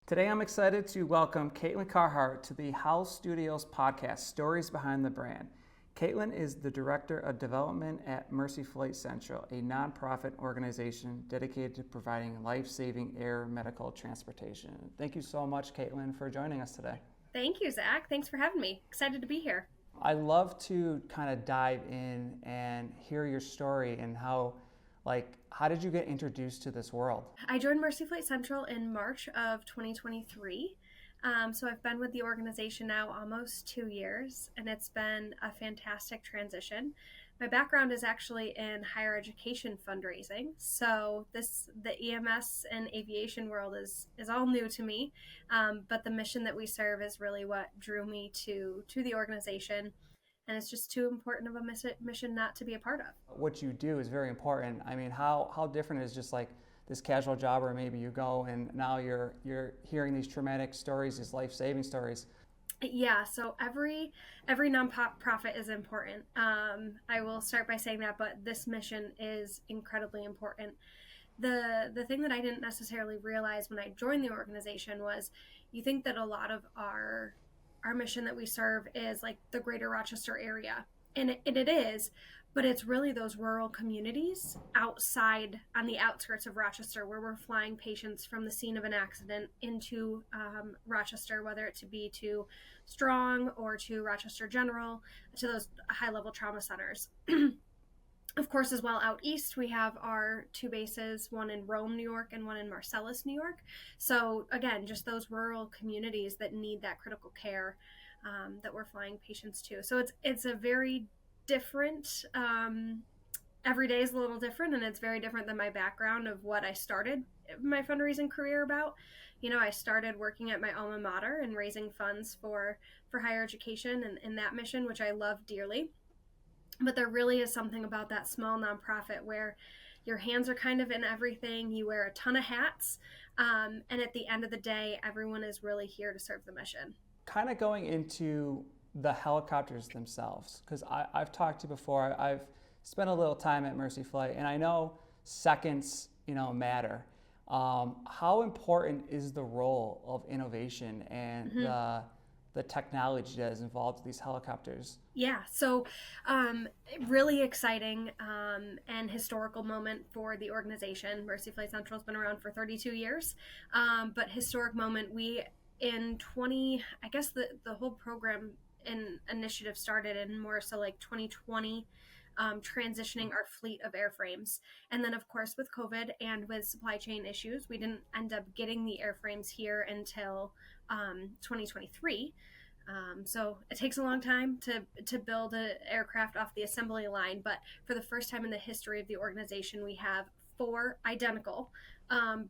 Today, I'm excited to welcome Kaitlyn Carhart to the House Studios podcast, Stories Behind the Brand. Kaitlyn is the Director of Development at Mercy Flight Central, a nonprofit organization dedicated to providing life-saving air medical transportation. Thank you so much, Kaitlyn, for joining us today. Thank you, Zach. Thanks for having me. Excited to be here. I love to kind of dive in and hear your story and how did you get introduced to this world? I joined Mercy Flight Central in March of 2023. So I've been with the organization now almost 2 years, and it's been a fantastic transition. My background is actually in higher education fundraising, so the EMS and aviation world is all new to me. But the mission that we serve is really what drew me to the organization, and it's just too important of a mission not to be a part of. What you do is very important. I mean, how different is just like this casual job where maybe you go and now you're hearing these traumatic stories, these life-saving stories. Yeah, so every nonprofit is important. I will start by saying that, but this mission is incredibly important. The thing that I didn't necessarily realize when I joined the organization was, you think that a lot of our mission that we serve is like the greater Rochester area, and it is, but it's really those rural communities outside on the outskirts of Rochester where we're flying patients from the scene of an accident into Rochester, whether it to be to Strong or to Rochester General, to those high level trauma centers. Of course, as well, out east, we have our two bases, one in Rome, New York, and one in Marcellus, New York. So again, just those rural communities that need that critical care, that we're flying patients to. So it's a very different, every day is a little different, and it's very different than my background of what I started my fundraising career about. I started working at my alma mater and raising funds for higher education and that mission, which I love dearly. But there really is something about that small nonprofit where your hands are kind of in everything. You wear a ton of hats. And at the end of the day, everyone is really here to serve the mission. Kind of going into the helicopters themselves, because I've talked to you before. I've spent a little time at Mercy Flight, and I know seconds, matter. How important is the role of innovation and the technology that is involved with these helicopters? Yeah, so really exciting and historical moment for the organization. Mercy Flight Central has been around for 32 years, but historic moment. I guess the whole program and initiative started in more so like 2020, transitioning our fleet of airframes. And then, of course, with COVID and with supply chain issues, we didn't end up getting the airframes here until 2023. So it takes a long time to build an aircraft off the assembly line, but for the first time in the history of the organization, we have four identical,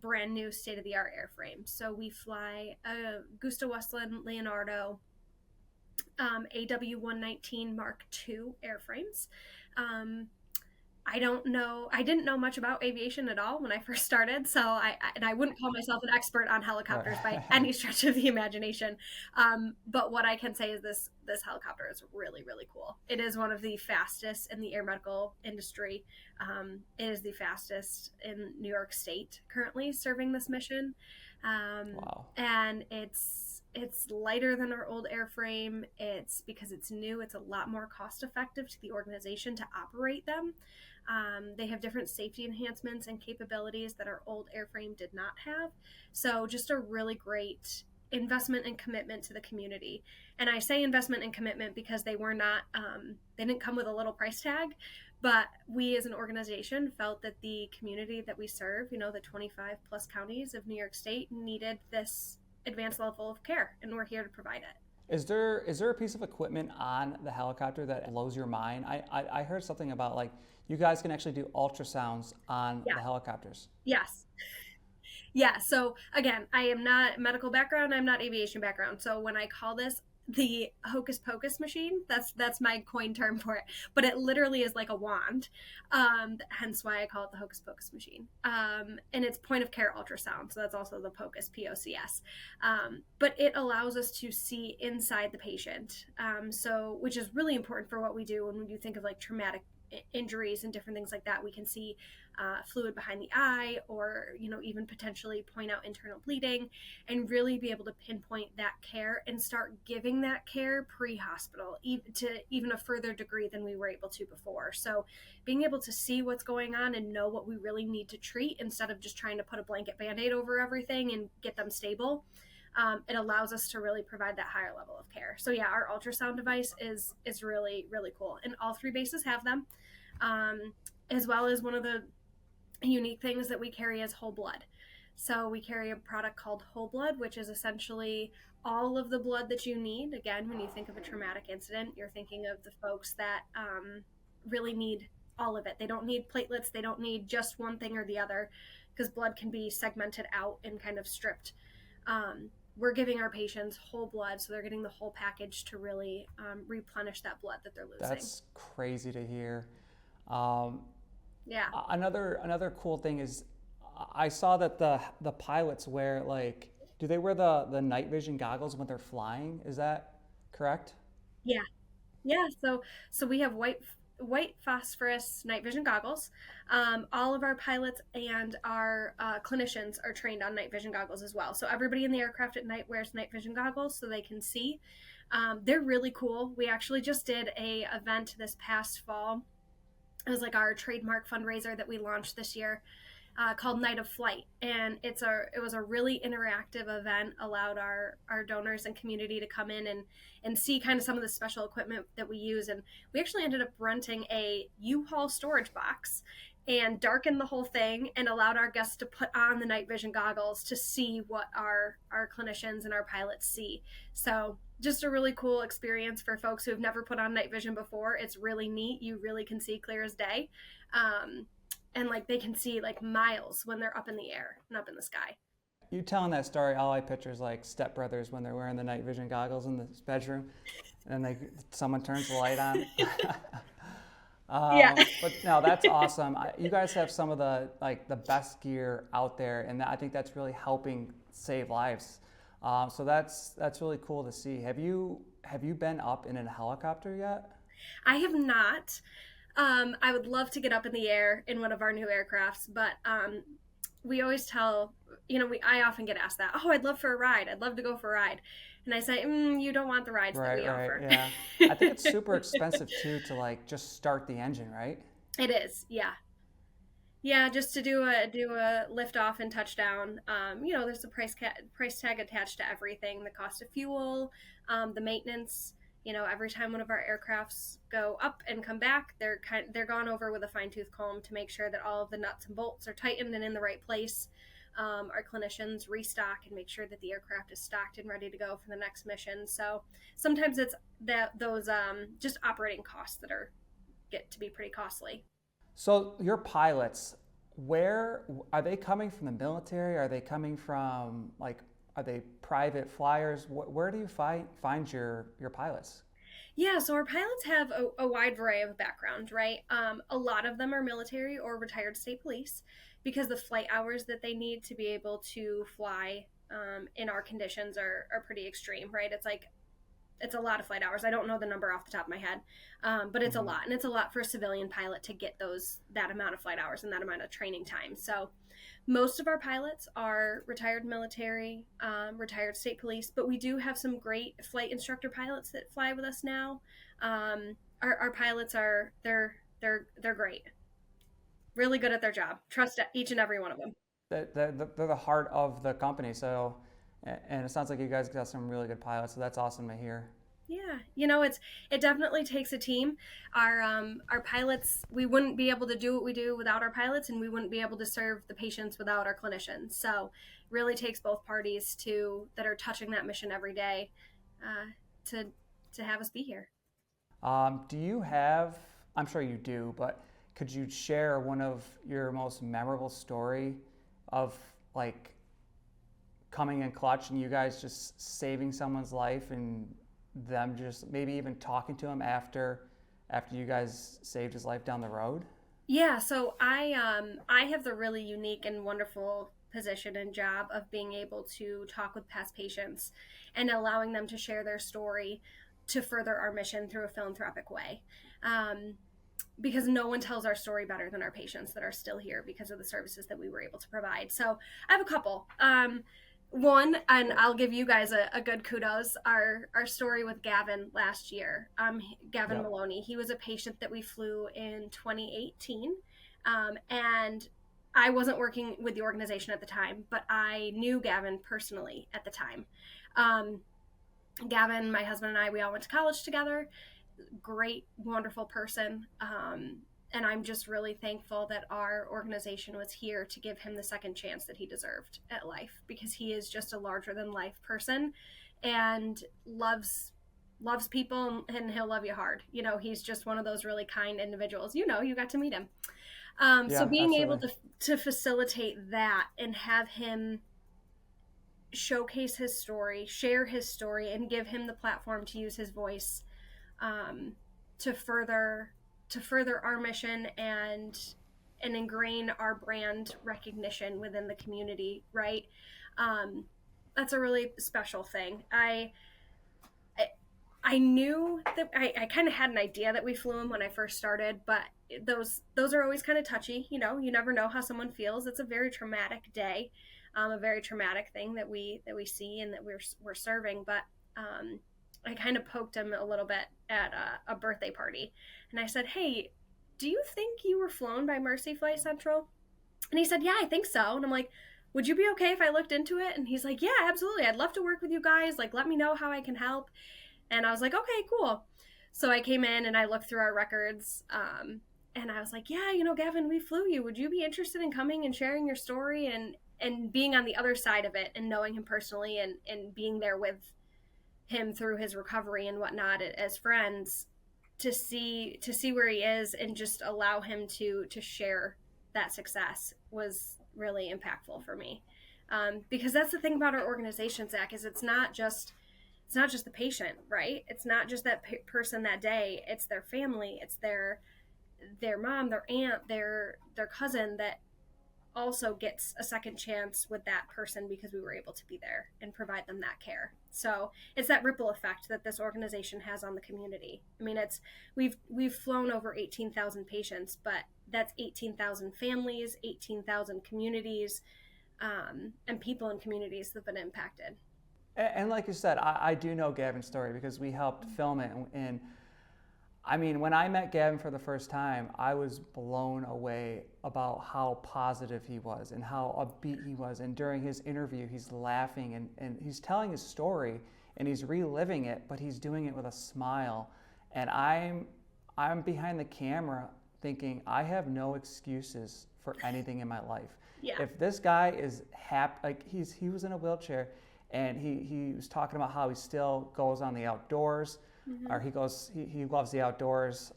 brand new state-of-the-art airframes. So we fly a Gusta Westland Leonardo AW119 Mark II airframes. I didn't know much about aviation at all when I first started, so I wouldn't call myself an expert on helicopters by any stretch of the imagination. But what I can say is this helicopter is really, really cool. It is one of the fastest in the air medical industry. It is the fastest in New York State currently serving this mission. Wow. And it's lighter than our old airframe. It's because it's new. It's a lot more cost effective to the organization to operate them. They have different safety enhancements and capabilities that our old airframe did not have. So just a really great investment and commitment to the community. And I say investment and commitment because they didn't come with a little price tag, but we as an organization felt that the community that we serve, the 25 plus counties of New York State, needed this advanced level of care, and we're here to provide it. Is there a piece of equipment on the helicopter that blows your mind? I heard something about like you guys can actually do ultrasounds on Yeah. the helicopters. Yes. Yeah. So again, I am not medical background. I'm not aviation background. So when I call this the hocus pocus machine, that's my coin term for it. But it literally is like a wand. Hence why I call it the hocus pocus machine. And it's point of care ultrasound. So that's also the POCUS, POCS. But it allows us to see inside the patient. So which is really important for what we do when you think of like traumatic injuries and different things like that. We can see fluid behind the eye, or even potentially point out internal bleeding, and really be able to pinpoint that care and start giving that care pre-hospital, to even a further degree than we were able to before. So being able to see what's going on and know what we really need to treat, instead of just trying to put a blanket band-aid over everything and get them stable, it allows us to really provide that higher level of care. So yeah, our ultrasound device is really, really cool, and all three bases have them, as well as one of the unique things that we carry is whole blood. So we carry a product called whole blood, which is essentially all of the blood that you need. Again, when you think of a traumatic incident, you're thinking of the folks that really need all of it. They don't need platelets, they don't need just one thing or the other, because blood can be segmented out and kind of stripped. We're giving our patients whole blood, so they're getting the whole package to really replenish that blood that they're losing. That's crazy to hear. Um, yeah. Another cool thing is, I saw that the pilots wear, like, do they wear the night vision goggles when they're flying? Is that correct? Yeah. Yeah. So we have white phosphorus night vision goggles. All of our pilots and our clinicians are trained on night vision goggles as well. So everybody in the aircraft at night wears night vision goggles so they can see. They're really cool. We actually just did a event this past fall. It was like our trademark fundraiser that we launched this year, called Night of Flight, and it was a really interactive event. Allowed our donors and community to come in and see kind of some of the special equipment that we use, and we actually ended up renting a U-Haul storage box and darkened the whole thing and allowed our guests to put on the night vision goggles to see what our clinicians and our pilots see. So just a really cool experience for folks who have never put on night vision before. It's really neat. You really can see clear as day. And like they can see like miles when they're up in the air and up in the sky. You telling that story, all I picture is like stepbrothers when they're wearing the night vision goggles in the bedroom, and someone turns the light on. Yeah. But no, that's awesome. You guys have some of the best gear out there, and I think that's really helping save lives. So that's really cool to see. Have you been up in a helicopter yet? I have not. I would love to get up in the air in one of our new aircrafts, but we always tell, I often get asked that, oh, I'd love for a ride. I'd love to go for a ride. And I say, you don't want the rides that we offer. Yeah. I think it's super expensive too to like just start the engine, right? It is, yeah. Yeah, just to do a lift off and touchdown. There's a price tag attached to everything: the cost of fuel, the maintenance. Every time one of our aircrafts go up and come back, they're gone over with a fine tooth comb to make sure that all of the nuts and bolts are tightened and in the right place. Our clinicians restock and make sure that the aircraft is stocked and ready to go for the next mission. So sometimes it's those just operating costs that get to be pretty costly. So your pilots, where are they coming from? The military? Are they coming from are they private flyers? Where do you find your pilots? Yeah, so our pilots have a wide variety of background, right? A lot of them are military or retired state police, because the flight hours that they need to be able to fly in our conditions are pretty extreme, right? It's a lot of flight hours. I don't know the number off the top of my head, but it's a lot, and it's a lot for a civilian pilot to get that amount of flight hours and that amount of training time. So most of our pilots are retired military, retired state police, but we do have some great flight instructor pilots that fly with us now. Our pilots they're great, really good at their job. Trust each and every one of them. They're the heart of the company. So, and it sounds like you guys got some really good pilots. So that's awesome to hear. Yeah, it definitely takes a team. Our pilots, we wouldn't be able to do what we do without our pilots, and we wouldn't be able to serve the patients without our clinicians. So, it really takes both parties that are touching that mission every day, to have us be here. Do you have? I'm sure you do, but could you share one of your most memorable story of like coming in clutch and you guys just saving someone's life and them just maybe even talking to him after you guys saved his life down the road? Yeah, so I have the really unique and wonderful position and job of being able to talk with past patients and allowing them to share their story to further our mission through a philanthropic way. because no one tells our story better than our patients that are still here because of the services that we were able to provide. So I have a couple. One, and I'll give you guys a good kudos. Our story with Gavin last year, Gavin Yep. Maloney. He was a patient that we flew in 2018, and I wasn't working with the organization at the time, but I knew Gavin personally at the time. Um, Gavin, my husband, and I, we all went to college together. Great, wonderful person. And I'm just really thankful that our organization was here to give him the second chance that he deserved at life, because he is just a larger than life person and loves people, and he'll love you hard. He's just one of those really kind individuals. You got to meet him. So Yeah, being able absolutely. to facilitate that and have him showcase his story, share his story, and give him the platform to use his voice, um, to further our mission and ingrain our brand recognition within the community, right? Um, that's a really special thing. I knew that I kind of had an idea that we flew him when I first started, but those are always kind of touchy. You never know how someone feels. It's a very traumatic day, a very traumatic thing that we see and that we're serving. But I kind of poked him a little bit at a birthday party, and I said, "Hey, do you think you were flown by Mercy Flight Central?" And he said, "Yeah, I think so." And I'm like, "Would you be okay if I looked into it?" And he's like, "Yeah, absolutely. I'd love to work with you guys. Like, let me know how I can help." And I was like, "Okay, cool." So I came in and I looked through our records, and I was like, "Yeah, Gavin, we flew you. Would you be interested in coming and sharing your story and being on the other side of it and knowing him personally and being there with him through his recovery and whatnot as friends, to see where he is and just allow him to share that success was really impactful for me, because that's the thing about our organization, Zach, is it's not just the patient, right? It's not just that person that day. It's their family. It's their mom, their aunt, their cousin that also gets a second chance with that person because we were able to be there and provide them that care. So it's that ripple effect that this organization has on the community. I mean, we've flown over 18,000 patients, but that's 18,000 families, 18,000 communities, and people in communities that have been impacted. And like you said, I do know Gavin's story because we helped film it. And I mean, when I met Gavin for the first time, I was blown away about how positive he was and how upbeat he was. And during his interview, he's laughing and he's telling his story and he's reliving it, but he's doing it with a smile. And I'm behind the camera thinking, I have no excuses for anything in my life. Yeah. If this guy is happy, like he was in a wheelchair, and he was talking about how he still goes on the outdoors, or he loves the outdoors,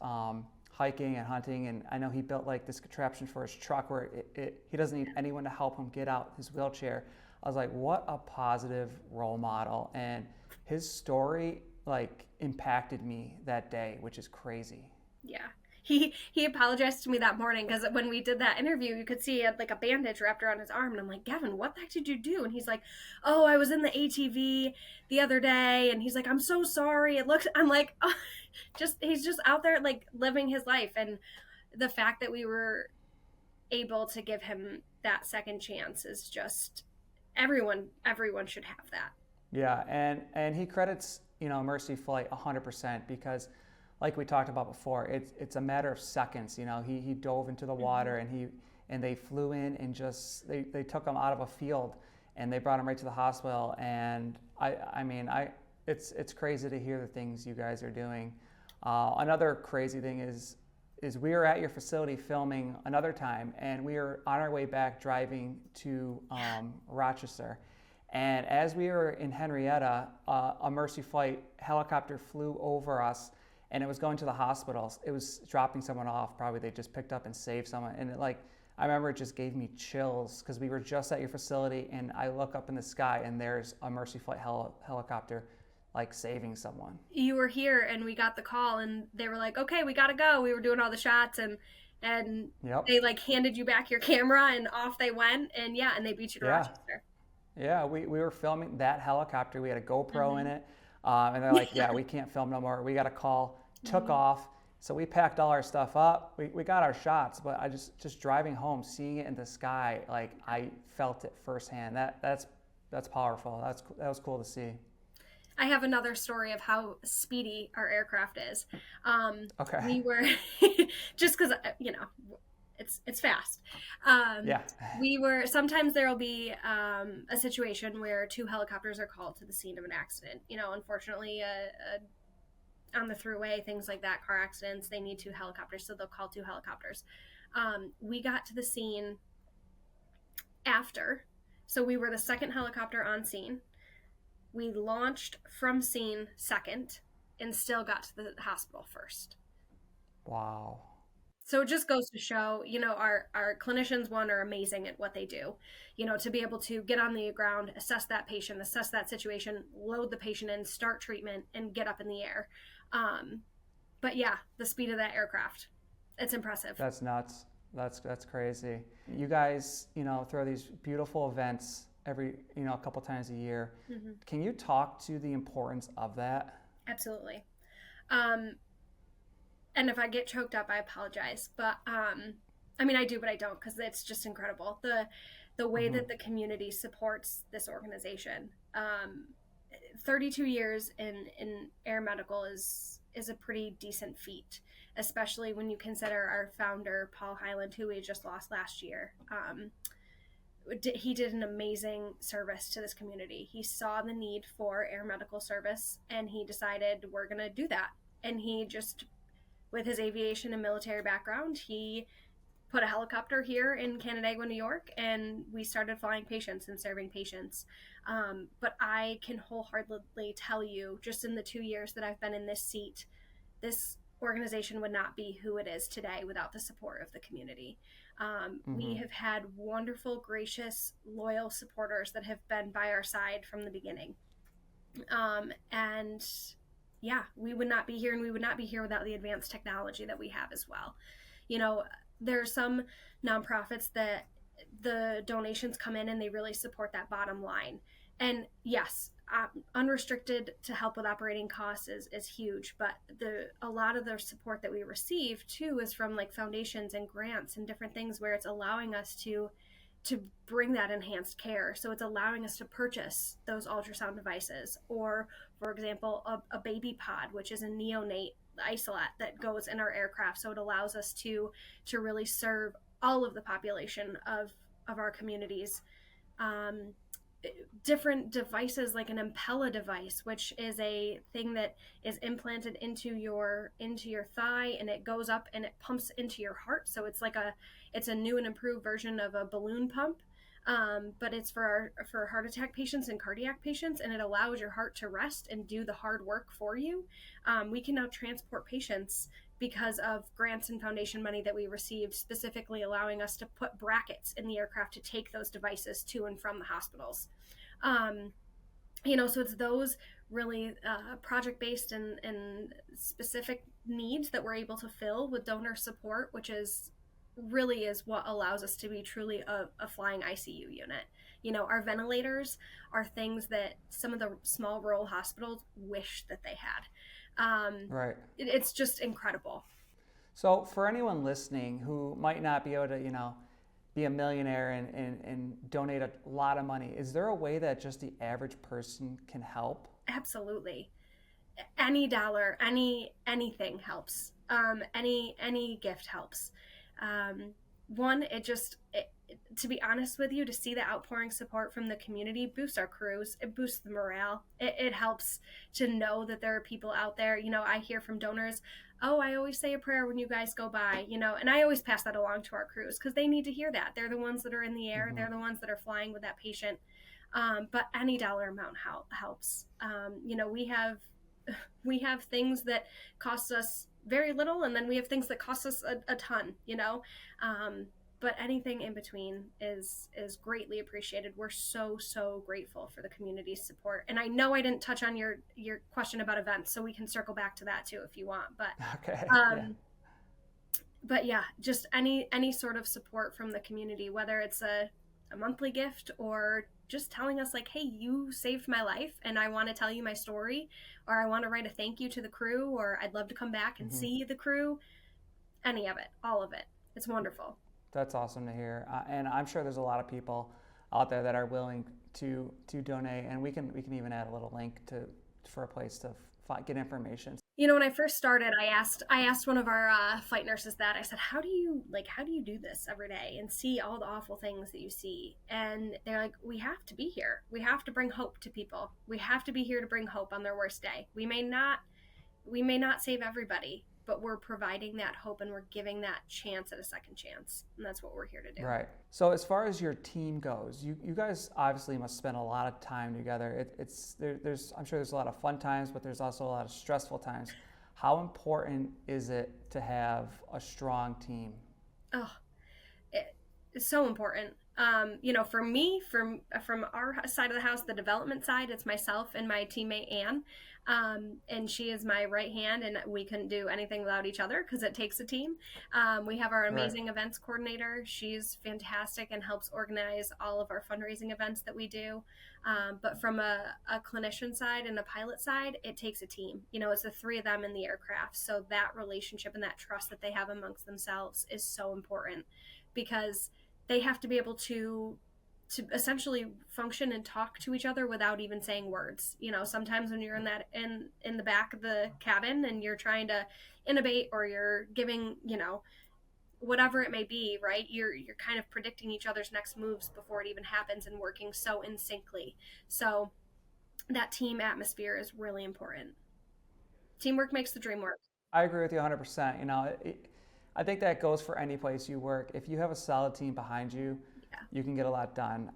hiking and hunting. And I know he built like this contraption for his truck where he doesn't need anyone to help him get out his wheelchair. I was like, what a positive role model. And his story like impacted me that day, which is crazy. Yeah. He apologized to me that morning because when we did that interview, you could see he had like a bandage wrapped around his arm, and I'm like, "Gavin, what the heck did you do?" And he's like, "Oh, I was in the ATV the other day," and he's like, "I'm so sorry." It looks, I'm like, oh, he's just out there like living his life, and the fact that we were able to give him that second chance is just everyone should have that. Yeah, and he credits Mercy Flight 100% because, like we talked about before, it's a matter of seconds. He dove into the water and they flew in and just they took him out of a field and they brought him right to the hospital. And I mean it's crazy to hear the things you guys are doing. Another crazy thing is we were at your facility filming another time, and we were on our way back driving to Rochester. And as we were in Henrietta, a Mercy Flight helicopter flew over us, and it was going to the hospitals. It was dropping someone off. Probably they just picked up and saved someone. And I remember it just gave me chills because we were just at your facility, and I look up in the sky, and there's a Mercy Flight helicopter like saving someone. You were here, and we got the call, and they were like, "Okay, we gotta go." We were doing all the shots, and Yep. they like handed you back your camera, and off they went, and yeah, and they beat you to Yeah. Rochester. Yeah, we were filming that helicopter. We had a GoPro in it. And they're like, yeah, we can't film no more. We got a call, took off, So we packed all our stuff up. We got our shots, but I just driving home, seeing it in the sky, like I felt it firsthand. That's powerful. That was cool to see. I have another story of how speedy our aircraft is. Okay. We were just because it's fast. Um, Yeah. we were sometimes there will be a situation where two helicopters are called to the scene of an accident. Unfortunately, on the thruway, things like that, car accidents, they need two helicopters, so they'll call two helicopters. We got to the scene after, so we were the second helicopter on scene. We launched from scene second and still got to the hospital first. Wow. So it just goes to show, our clinicians, one, are amazing at what they do. To be able to get on the ground, assess that patient, assess that situation, load the patient in, start treatment, and get up in the air. But yeah, the speed of that aircraft, it's impressive. That's nuts. That's crazy. You guys, throw these beautiful events every, a couple times a year. Mm-hmm. Can you talk to the importance of that? Absolutely. And if I get choked up, I apologize. But I do, but I don't, because it's just incredible. The way that the community supports this organization. 32 years in air medical is a pretty decent feat, especially when you consider our founder, Paul Hyland, who we just lost last year. He did an amazing service to this community. He saw the need for air medical service, and he decided, we're going to do that. And he just, with his aviation and military background, he put a helicopter here in Canandaigua, New York, and we started flying patients and serving patients. But I can wholeheartedly tell you, just in the 2 years that I've been in this seat, this organization would not be who it is today without the support of the community. We have had wonderful, gracious, loyal supporters that have been by our side from the beginning. And yeah, we would not be here, and we would not be here without the advanced technology that we have as well. There are some nonprofits that the donations come in and they really support that bottom line. And yes, unrestricted to help with operating costs is huge, but a lot of the support that we receive too is from like foundations and grants and different things where it's allowing us to bring that enhanced care. So it's allowing us to purchase those ultrasound devices, or for example, a baby pod, which is a neonate isolate that goes in our aircraft. So it allows us to really serve all of the population of our communities. Different devices like an Impella device, which is a thing that is implanted into your thigh, and it goes up and it pumps into your heart. So it's a new and improved version of a balloon pump, but it's for heart attack patients and cardiac patients, and it allows your heart to rest and do the hard work for you. We can now transport patients because of grants and foundation money that we received, specifically allowing us to put brackets in the aircraft to take those devices to and from the hospitals. So it's those really project-based and specific needs that we're able to fill with donor support, which is what allows us to be truly a flying ICU unit. Our ventilators are things that some of the small rural hospitals wish that they had. Right. It's just incredible. So for anyone listening who might not be able to, be a millionaire and donate a lot of money, is there a way that just the average person can help? Absolutely. Any dollar, anything helps. Any gift helps. One, to be honest with you, to see the outpouring support from the community boosts our crews. It boosts the morale. It helps to know that there are people out there. I hear from donors, oh, I always say a prayer when you guys go by, and I always pass that along to our crews because they need to hear that. They're the ones that are in the air. They're the ones that are flying with that patient. But any dollar amount helps. We have things that cost us very little, and then we have things that cost us a ton, but anything in between is greatly appreciated. We're so grateful for the community's support. And I know I didn't touch on your question about events, so we can circle back to that too if you want. But okay. But yeah, just any sort of support from the community, whether it's a a monthly gift, or just telling us like, hey, you saved my life and I want to tell you my story, or I want to write a thank you to the crew, or I'd love to come back and Hmm. see the crew. Any of it, all of it. It's wonderful. That's awesome to hear, and I'm sure there's a lot of people out there that are willing to donate, and we can even add a little link to for a place to get information. When I first started, I asked one of our flight nurses that. I said, how do you do this every day and see all the awful things that you see? And they're like, we have to be here. We have to bring hope to people. We have to be here to bring hope on their worst day. We may not save everybody, but we're providing that hope and we're giving that chance at a second chance. And that's what we're here to do. Right. So as far as your team goes, you guys obviously must spend a lot of time together. There's I'm sure there's a lot of fun times, but there's also a lot of stressful times. How important is it to have a strong team? Oh, it's so important. For me, from our side of the house, the development side, it's myself and my teammate Anne, and she is my right hand, and we couldn't do anything without each other because it takes a team. We have our Right. amazing events coordinator. She's fantastic and helps organize all of our fundraising events that we do. But from a clinician side and a pilot side, it takes a team. It's the three of them in the aircraft, so that relationship and that trust that they have amongst themselves is so important because they have to be able to essentially function and talk to each other without even saying words. Sometimes when you're in the back of the cabin and you're trying to innovate, or you're giving, whatever it may be, right? You're kind of predicting each other's next moves before it even happens and working so in syncly. So that team atmosphere is really important. Teamwork makes the dream work. I agree with you 100%. I think that goes for any place you work. If you have a solid team behind you, Yeah. you can get a lot done.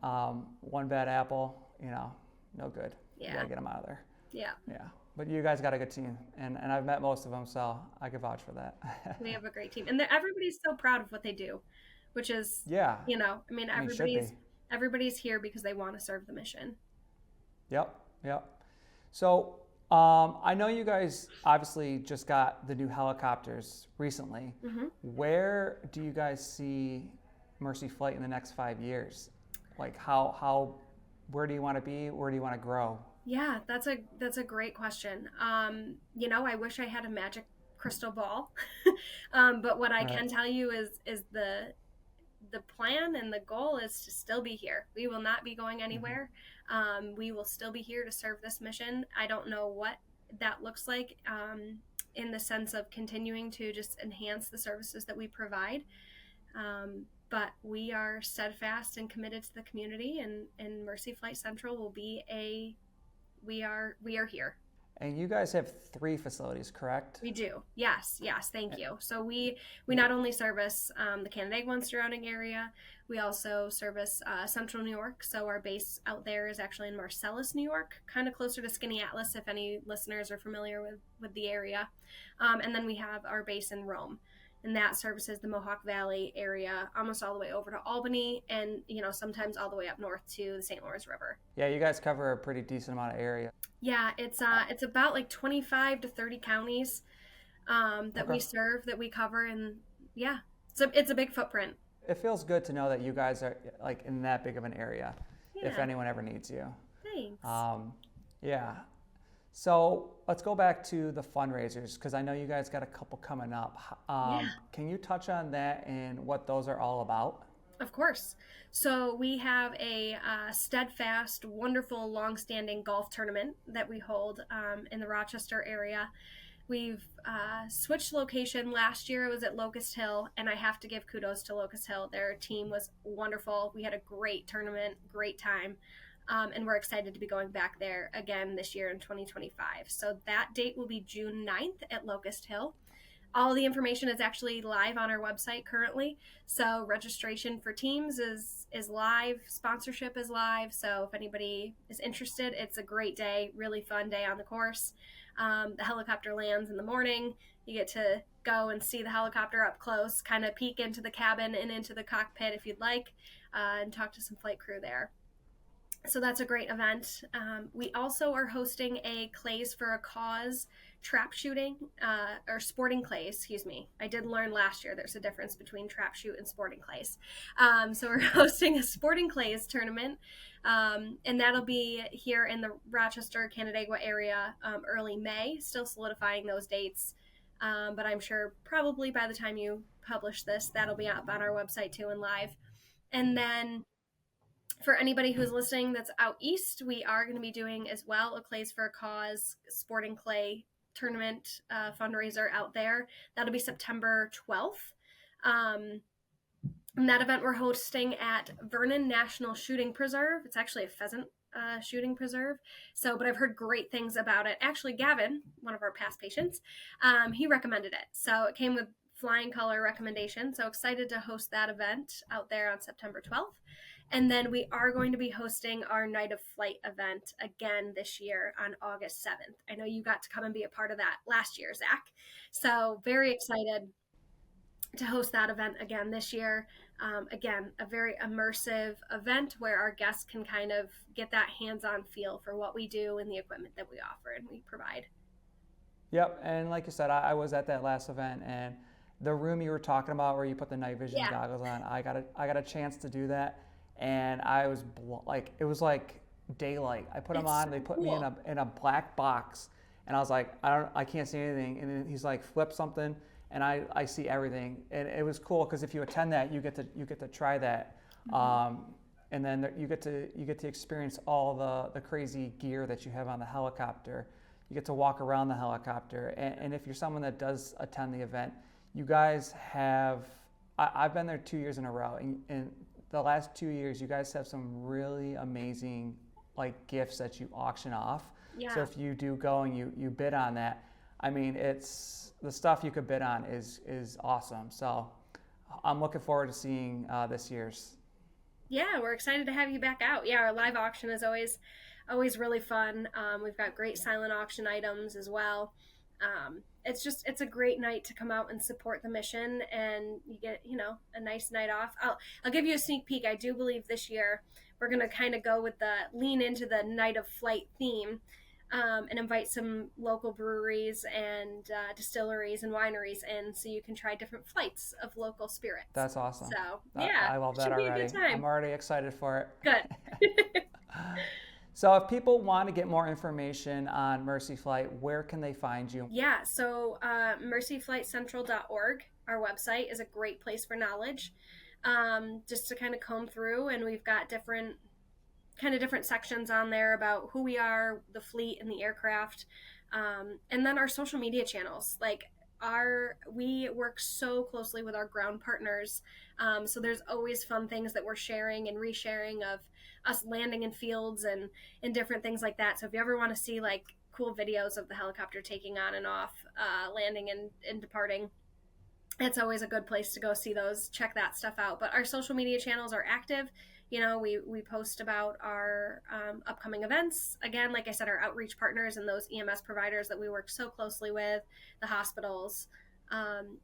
One bad apple, no good. You Yeah. gotta get them out of there. Yeah. Yeah. But you guys got a good team, and I've met most of them, so I can vouch for that. We have a great team, and everybody's so proud of what they do, which is, Yeah. I mean, I mean, should be. everybody's here because they want to serve the mission. Yep. Yep. So I know you guys obviously just got the new helicopters recently. Hmm. Where do you guys see Mercy Flight in the next 5 years? Like where do you want to be? Where do you want to grow? Yeah, that's a great question. I wish I had a magic crystal ball, but what I Right. can tell you is the plan and the goal is to still be here. We will not be going Hmm. anywhere. We will still be here to serve this mission. I don't know what that looks like, in the sense of continuing to just enhance the services that we provide. But we are steadfast and committed to the community, and Mercy Flight Central will be we are here. And you guys have three facilities, correct? We do. Yes, yes, thank you. So we not only service the Canandaigua surrounding area, we also service Central New York. So our base out there is actually in Marcellus, New York, kind of closer to Skinny Atlas, if any listeners are familiar with the area. And then we have our base in Rome, and that services the Mohawk Valley area, almost all the way over to Albany, and sometimes all the way up north to the St. Lawrence River. Yeah, you guys cover a pretty decent amount of area. Yeah, it's about like 25 to 30 counties, that Okay. we serve, that we cover, and yeah, it's a big footprint. It feels good to know that you guys are like in that big of an area, if Yeah, anyone ever needs you. thanks. Um, yeah. So let's go back to the fundraisers because I know you guys got a couple coming up. Yeah, Can you touch on that and what those are all about? of course. So we have a steadfast, wonderful, long-standing golf tournament that we hold, in the Rochester area. We've switched location. Last year it was at Locust Hill, and I have to give kudos to Locust Hill. Their team was wonderful. We had a great tournament, great time, and we're excited to be going back there again this year in 2025. So that date will be June 9th at Locust Hill. All the information is actually live on our website currently. So registration for teams is live, sponsorship is live. So if anybody is interested, it's a great day, really fun day on the course. The helicopter lands in the morning. You get to go and see the helicopter up close, kind of peek into the cabin and into the cockpit if you'd like, and talk to some flight crew there. So that's a great event. We also are hosting a Clays for a Cause trap shooting, or sporting clays, excuse me. I did learn last year there's a difference between trap shoot and sporting clays. So we're hosting a sporting clays tournament, and that'll be here in the Rochester, Canandaigua area, early May, still solidifying those dates. But I'm sure probably by the time you publish this, that'll be up on our website too and live. And then for anybody who's listening that's out east, we are going to be doing as well a Clays for a Cause sporting clay tournament fundraiser out there. That'll be September 12th. And that event we're hosting at Vernon National Shooting Preserve. It's actually a pheasant shooting preserve. So, but I've heard great things about it. Actually, Gavin, one of our past patients, he recommended it. So it came with flying color recommendation. So excited to host that event out there on September 12th. And then we are going to be hosting our Night of Flight event again this year on August 7th. I know you got to come and be a part of that last year, Zach. So very excited to host that event again this year. Again, a very immersive event where our guests can kind of get that hands-on feel for what we do and the equipment that we offer and we provide. Yep, and like you said, I was at that last event, and the room you were talking about where you put the night vision goggles on, I got a chance to do that, and I was like, it was like daylight. I put them on, so they put me in a black box, and I was like, I can't see anything, and then he's like, flip something, and I see everything, and it was cool because if you attend that, you get to try that, and then you get to experience all the crazy gear that you have on the helicopter. You get to walk around the helicopter, and if you're someone that does attend the event, you guys have. I've been there 2 years in a row, and the last 2 years, you guys have some really amazing like gifts that you auction off. Yeah. So if you do go and you bid on that, I mean, it's the stuff you could bid on is awesome. So I'm looking forward to seeing this year's. Yeah, we're excited to have you back out. Yeah, our live auction is always really fun. We've got great silent auction items as well. It's a great night to come out and support the mission, and you get a nice night off. I'll give you a sneak peek. I do believe this year we're gonna kind of go with the lean into the Night of Flight theme, and invite some local breweries and distilleries and wineries in, so you can try different flights of local spirits. That's awesome. So yeah, I love that should already. Be a good time. I'm already excited for it. Good. So if people want to get more information on Mercy Flight, where can they find you? Yeah, so mercyflightcentral.org, our website, is a great place for knowledge, just to kind of comb through, and we've got different sections on there about who we are, the fleet, and the aircraft, and then our social media channels. We work so closely with our ground partners, so there's always fun things that we're sharing and resharing of us landing in fields and different things like that. So if you ever want to see like cool videos of the helicopter taking on and off, landing and departing, it's always a good place to go see those, check that stuff out. But our social media channels are active. We post about our upcoming events. Again, like I said, our outreach partners and those EMS providers that we work so closely with, the hospitals.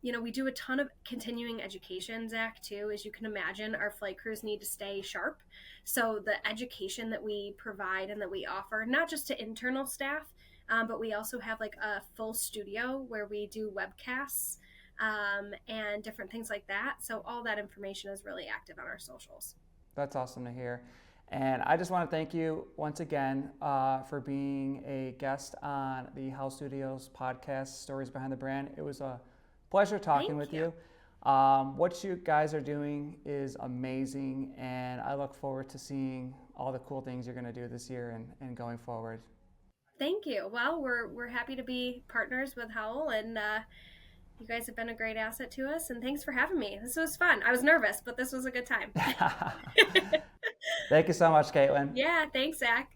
We do a ton of continuing education, Zach, too. As you can imagine, our flight crews need to stay sharp. So the education that we provide and that we offer, not just to internal staff, but we also have like a full studio where we do webcasts and different things like that. So all that information is really active on our socials. That's awesome to hear. And I just want to thank you once again for being a guest on the Howl Studios podcast, Stories Behind the Brand. It was a pleasure talking with you. What you guys are doing is amazing, and I look forward to seeing all the cool things you're going to do this year and going forward. Thank you. Well, we're happy to be partners with Howl, and you guys have been a great asset to us, and thanks for having me. This was fun. I was nervous, but this was a good time. Thank you so much, Kaitlyn. Yeah, thanks, Zach.